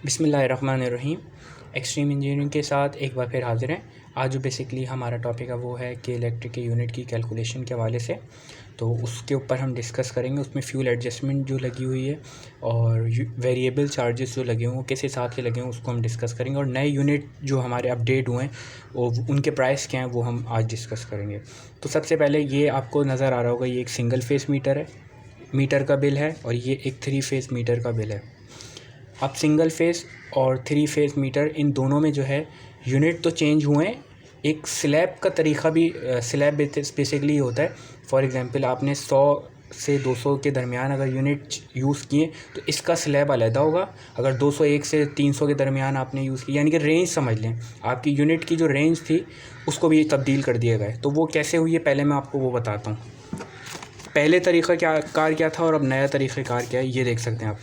बिस्मिल्लाहिर्रहमानिर्रहीम। Extreme engineering के साथ एक बार फिर हाज़िर हैं। आज जो बेसिकली हमारा टॉपिक है वो है कि इलेक्ट्रिक के यूनिट की कैलकुलेशन के हवाले से, तो उसके ऊपर हम डिस्कस करेंगे। उसमें फ्यूल एडजस्टमेंट जो लगी हुई है और वेरिएबल चार्जेस जो लगे हुए किस हिसाब से लगे हुए उसको हम डिस्कस करेंगे, और नए यूनिट जो हमारे अपडेट हुए हैं वो उनके प्राइस क्या हैं वो हम आज डिस्कस करेंगे। तो सबसे पहले ये आपको नज़र आ रहा होगा, ये एक सिंगल फेस मीटर है, मीटर का बिल है, और ये एक 3 फेस मीटर का बिल है। अब सिंगल फेस और 3 फेस मीटर इन दोनों में जो है यूनिट तो चेंज हुए हैं, एक स्लैब का तरीक़ा भी स्लैब बेसिकली होता है। फॉर एग्ज़ाम्पल आपने 100 से 200 के दरमियान अगर यूनिट यूज़ किए तो इसका स्लैब अलग होगा। अगर 201 से 300 के दरमियान आपने यूज़ किया, यानी कि रेंज समझ लें, आपकी यूनिट की जो रेंज थी उसको भी तब्दील कर दिया गया है। तो वो कैसे हुई है पहले मैं आपको वो बताता हूँ। पहले कार क्या था और अब नया कार क्या है, ये देख सकते हैं आप।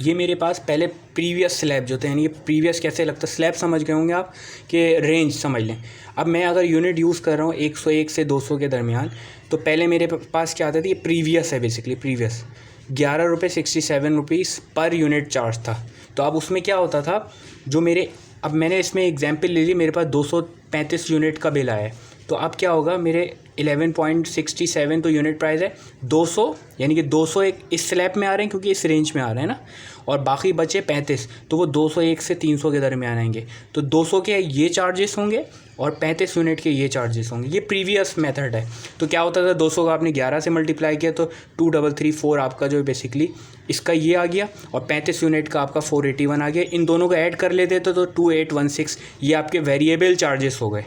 ये मेरे पास पहले प्रीवियस स्लैब जो थे, यानी ये प्रीवियस कैसे लगता है, स्लैब समझ गए होंगे आप कि रेंज समझ लें। अब मैं अगर यूनिट यूज़ कर रहा हूँ 101 से 200 के दरमियान, तो पहले मेरे पास क्या आता था, ये प्रीवियस है, बेसिकली प्रीवियस 11 रुपये 67 रुपीज़ पर यूनिट चार्ज था। तो अब उसमें क्या होता था, जो मेरे अब मैंने इसमें एग्जाम्पल ले ली, मेरे पास 235 यूनिट का बिल आया है। तो अब क्या होगा, मेरे 11.67 तो यूनिट प्राइस है, 200 यानी कि 200 एक इस स्लैब में आ रहे हैं क्योंकि इस रेंज में आ रहे हैं ना, और बाकी बचे 35, तो वो 201 से 300 के दरमियान आएंगे। तो 200 के ये चार्जेस होंगे और 35 यूनिट के ये चार्जेस होंगे। ये प्रीवियस मेथड है। तो क्या होता था, 200 का आपने 11 से मल्टीप्लाई किया तो 2334 आपका जो बेसिकली इसका ये आ गया, और 35 यूनिट का आपका 481 आ गया। इन दोनों को ऐड कर लेते तो 2816 ये आपके वेरिएबल चार्जेस हो गए।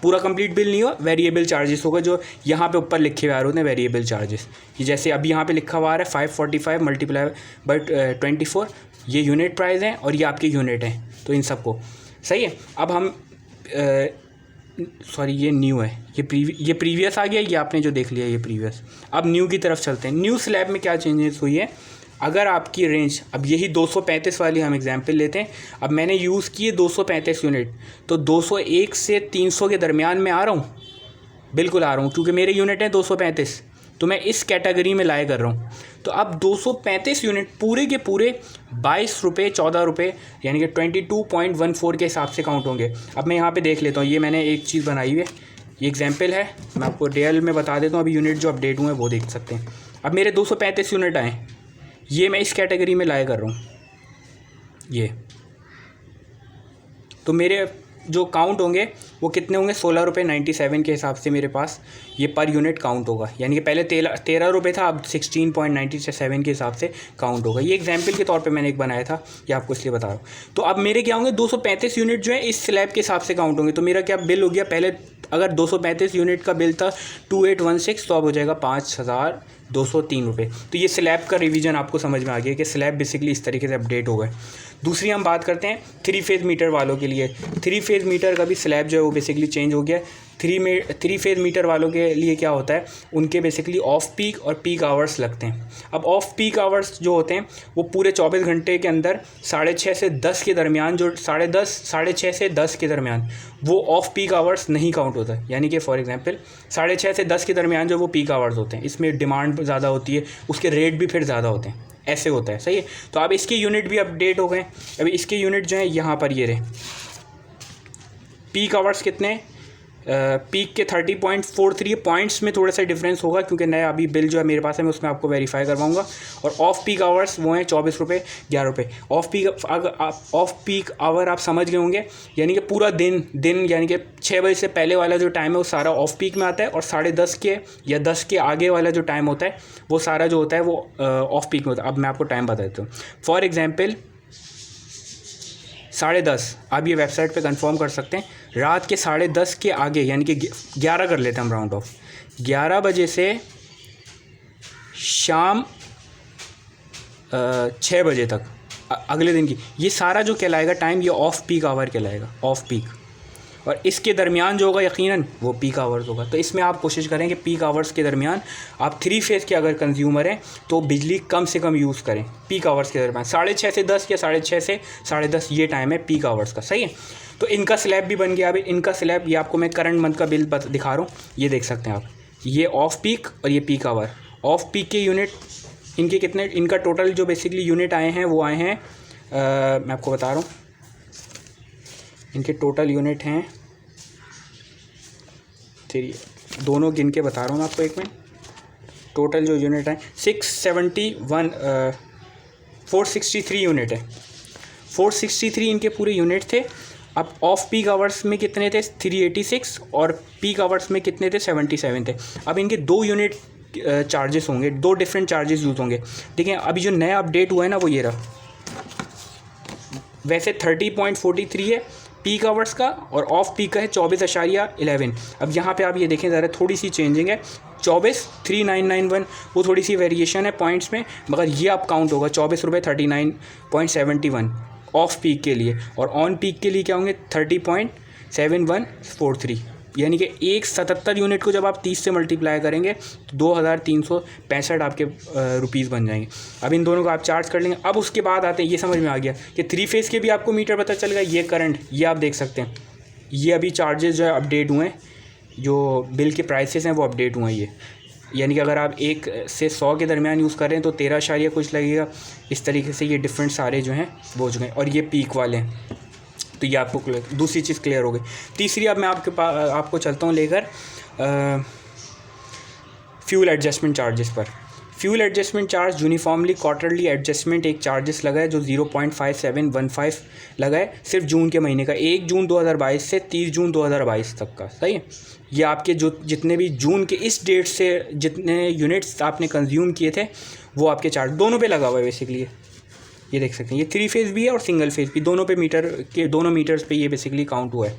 पूरा कंप्लीट बिल नहीं हुआ, वेरिएबल चार्जेस होगा जो यहाँ पे ऊपर लिखे हुए आ रहे होते हैं वेरिएबल चार्जेस। ये जैसे अभी यहाँ पे लिखा हुआ आ रहा है 545 मल्टीप्लाई बाई 24, ये यूनिट प्राइस है और ये आपके यूनिट हैं, तो इन सबको सही है। अब हम सॉरी ये न्यू है, ये प्रीवियस आ गया, ये आपने जो देख लिया ये प्रीवियस। अब न्यू की तरफ चलते हैं। न्यू स्लैब में क्या चेंजेस हुई है, अगर आपकी रेंज, अब यही 235 वाली हम एग्जांपल लेते हैं। अब मैंने यूज़ किए 235 यूनिट, तो 201 से 300 के दरमियान में आ रहा हूँ, बिल्कुल आ रहा हूँ, क्योंकि मेरे यूनिट हैं 235, तो मैं इस कैटेगरी में लाया कर रहा हूँ। तो अब 235 यूनिट पूरे के पूरे 22 रुपये 14 रुपये यानी कि 22.14 के हिसाब से काउंट होंगे। अब मैं यहाँ पर देख लेता हूँ, ये मैंने एक चीज़ बनाई हुई है, ये एग्जाम्पल है, मैं आपको रियल में बता देता हूँ। अभी यूनिट जो अपडेट हुए हैं वो देख सकते हैं। अब मेरे 235 यूनिट आए, ये मैं इस कैटेगरी में लाया कर रहा हूँ, ये तो मेरे जो काउंट होंगे वो कितने होंगे, 16 रुपये 97 के हिसाब से मेरे पास ये पर यूनिट काउंट होगा। यानी कि पहले 13 रुपये था, अब 16.97 के हिसाब से काउंट होगा। ये एग्जाम्पल के तौर पे मैंने एक बनाया था, ये आपको इसलिए बता रहा हूँ। तो अब मेरे क्या होंगे, 235 यूनिट जो है इस स्लैब के हिसाब से काउंट होंगे। तो मेरा क्या बिल हो गया, पहले अगर 235 यूनिट का बिल था 2816, तो अब हो जाएगा 5203 रुपये। तो ये स्लैब का रिवीजन आपको समझ में आ गया कि स्लैब बेसिकली इस तरीके से अपडेट हो गए। दूसरी हम बात करते हैं 3 फेज़ मीटर वालों के लिए। 3 फेज़ मीटर का भी स्लैब जो है वो बेसिकली चेंज हो गया। 3 फेज़ मीटर वालों के लिए क्या होता है, उनके बेसिकली ऑफ पीक और पीक आवर्स लगते हैं। अब ऑफ पीक आवर्स जो होते हैं वो पूरे 24 घंटे के अंदर 6:30 से 10 के दरमियान, जो 6:30 से 10 के दरमियान वो ऑफ पीक आवर्स नहीं काउंट होता है। यानी कि फॉर एग्जांपल 6:30 से 10 के दरमियान जो वो पीक आवर्स होते हैं, इसमें डिमांड ज़्यादा होती है, उसके रेट भी फिर ज़्यादा होते हैं, ऐसे होता है, सही है। तो अब इसके यूनिट भी अपडेट हो गए। अभी इसके यूनिट जो हैं यहाँ पर ये रहे, पीक आवर्स कितने, पीक के 30.43 पॉइंट्स में थोड़ा सा डिफरेंस होगा क्योंकि नया अभी बिल जो है मेरे पास है, मैं उसमें आपको वेरीफाई करवाऊंगा। और ऑफ पीक आवर्स वो हैं 24 रुपये 11 रुपये। ऑफ पीक आवर आप समझ गए होंगे, यानी कि पूरा दिन यानी कि 6 बजे से पहले वाला जो टाइम है वो सारा ऑफ पीक में आता है, और 10:30 के या 10 के आगे वाला जो टाइम होता है वो सारा जो होता है वो ऑफ पीक में होता है। अब मैं आपको टाइम बता देता हूँ। फॉर एग्जाम्पल 10:30, आप ये वेबसाइट पे कंफर्म कर सकते हैं, रात के 10:30 के आगे यानी कि 11 कर लेते हैं हम राउंड ऑफ, 11 बजे से शाम 6 बजे तक अगले दिन की, ये सारा जो कहलाएगा टाइम, ये ऑफ पीक आवर कहलाएगा, ऑफ पीक। और इसके दरमियान जो होगा यकीनन वो पीक आवर्स होगा। तो इसमें आप कोशिश करें कि पीक आवर्स के दरमियान आप 3 फेज़ के अगर कंज्यूमर हैं तो बिजली कम से कम यूज़ करें पीक आवर्स के दरमियान। 6:30 से 10 या 6:30 से 10:30 ये टाइम है पीक आवर्स का, सही है। तो इनका स्लैब भी बन गया। अभी इनका स्लैब, ये आपको मैं करंट मंथ का बिल दिखा रहा हूँ, ये देख सकते हैं आप, ये ऑफ पीक और ये पीक आवर। ऑफ पीक के यूनिट इनके कितने, इनका टोटल जो बेसिकली यूनिट आए हैं वो आए हैं मैं आपको बता रहा हूँ, इनके टोटल यूनिट हैं 3, दोनों गिन के बता रहा हूँ मैं आपको, एक मिनट। टोटल जो यूनिट है 463 यूनिट है। 463 इनके पूरे यूनिट थे। अब ऑफ पीक आवर्स में कितने थे? 386, और पीक आवर्स में कितने थे? 77 थे। अब इनके 2 यूनिट चार्जेस होंगे, 2 डिफरेंट चार्जेस यूज़ होंगे। देखिए अभी जो नया अपडेट हुआ है ना वो ये रहा। वैसे 30.43 है पीक आवर्स का, और ऑफ पीक का है 24.11। अब यहाँ पे आप ये देखें ज़रा, थोड़ी सी चेंजिंग है। 24,3991 वो थोड़ी सी वेरिएशन है पॉइंट्स में, मगर ये अब काउंट होगा 24 रुपये 39.71 ऑफ पीक के लिए, और ऑन पीक के लिए क्या होंगे? 30.7143, यानी कि 177 यूनिट को जब आप 30 से मल्टीप्लाई करेंगे तो 2365 आपके रुपीज़ बन जाएंगे। अब इन दोनों को आप चार्ज कर लेंगे। अब उसके बाद आते हैं, ये समझ में आ गया कि 3 फेज़ के भी आपको मीटर पता चल गया। ये करंट, ये आप देख सकते हैं, ये अभी चार्जेस जो है अपडेट हुए हैं, जो बिल के प्राइसेस हैं वो अपडेट हुए हैं ये, यानी कि अगर आप 1 से 100 के दरमियान यूज़ करें तो 13 कुछ लगेगा। इस तरीके से ये डिफरेंट सारे जो हैं वो हो चुके हैं, और ये पीक वाले हैं। तो ये आपको दूसरी चीज़ क्लियर हो गई। तीसरी, अब मैं आपको चलता हूँ लेकर फ्यूल एडजस्टमेंट चार्जेस पर। Fuel adjustment charge uniformly quarterly adjustment एक चार्जेस लगा है जो 0.5715 लगा है सिर्फ जून के महीने का, 1 जून 2022 से 30 जून 2022 तक का। सही है। ये आपके जो जितने भी जून के इस डेट से जितने यूनिट्स आपने कंज्यूम किए थे वो आपके चार्ज दोनों पे लगा हुआ है बेसिकली। ये देख सकते हैं, ये 3 फेज़ भी है और सिंगल फेज़ भी, दोनों पे मीटर के दोनों मीटर्स पे ये बेसिकली काउंट हुआ है।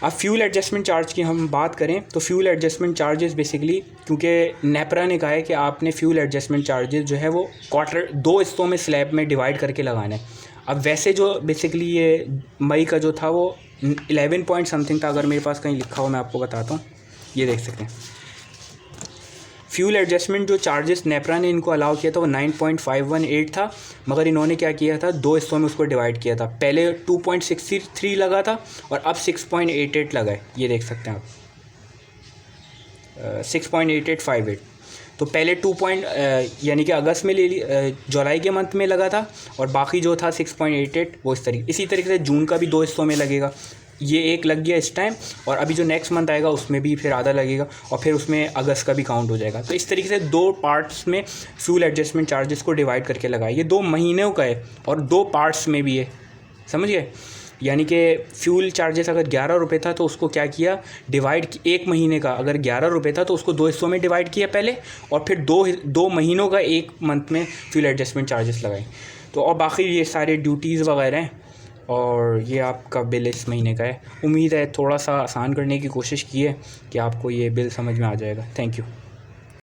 अब फ्यूल एडजस्टमेंट चार्ज की हम बात करें तो फ्यूल एडजस्टमेंट चार्जेस बेसिकली, क्योंकि नेपरा ने कहा है कि आपने फ्यूल एडजस्टमेंट चार्जेस जो है वो 2 हिस्सों में स्लैब में डिवाइड करके लगाना है। अब वैसे जो बेसिकली ये मई का जो था वो 11 पॉइंट समथिंग था, अगर मेरे पास कहीं लिखा हो मैं आपको बताता हूँ। ये देख सकते हैं, फ्यूल एडजस्टमेंट जो चार्जेस नेपरा ने इनको अलाउ किया था वो 9.518 था, मगर इन्होंने क्या किया था, 2 हिस्सों में उसको डिवाइड किया था। पहले 2.63 लगा था और अब 6.88 लगा है। ये देख सकते हैं आप, 6.8858। तो पहले 2 यानी कि अगस्त में ले ली, जुलाई के मंथ में लगा था, और बाकी जो था 6.88 वो इस तरीके। इसी तरीके से जून का भी 2 हिस्सों में लगेगा। ये एक लग गया इस टाइम, और अभी जो नेक्स्ट मंथ आएगा उसमें भी फिर आधा लगेगा, और फिर उसमें अगस्त का भी काउंट हो जाएगा। तो इस तरीके से 2 पार्ट्स में फ्यूल एडजस्टमेंट चार्जेस को डिवाइड करके लगाए। ये 2 महीनों का है और 2 पार्ट्स में भी है, समझिए। यानी कि फ्यूल चार्जेस अगर 11 रुपये था तो उसको क्या किया, डिवाइड, 1 महीने का अगर 11 रुपये था तो उसको 2 हिस्सों में डिवाइड किया पहले, और फिर 2 महीनों का 1 मंथ में फ्यूल एडजस्टमेंट चार्जेस लगाए। तो और बाकी ये सारे ड्यूटीज़ वगैरह हैं, और ये आपका बिल इस महीने का है। उम्मीद है थोड़ा सा आसान करने की कोशिश की है कि आपको ये बिल समझ में आ जाएगा। Thank you.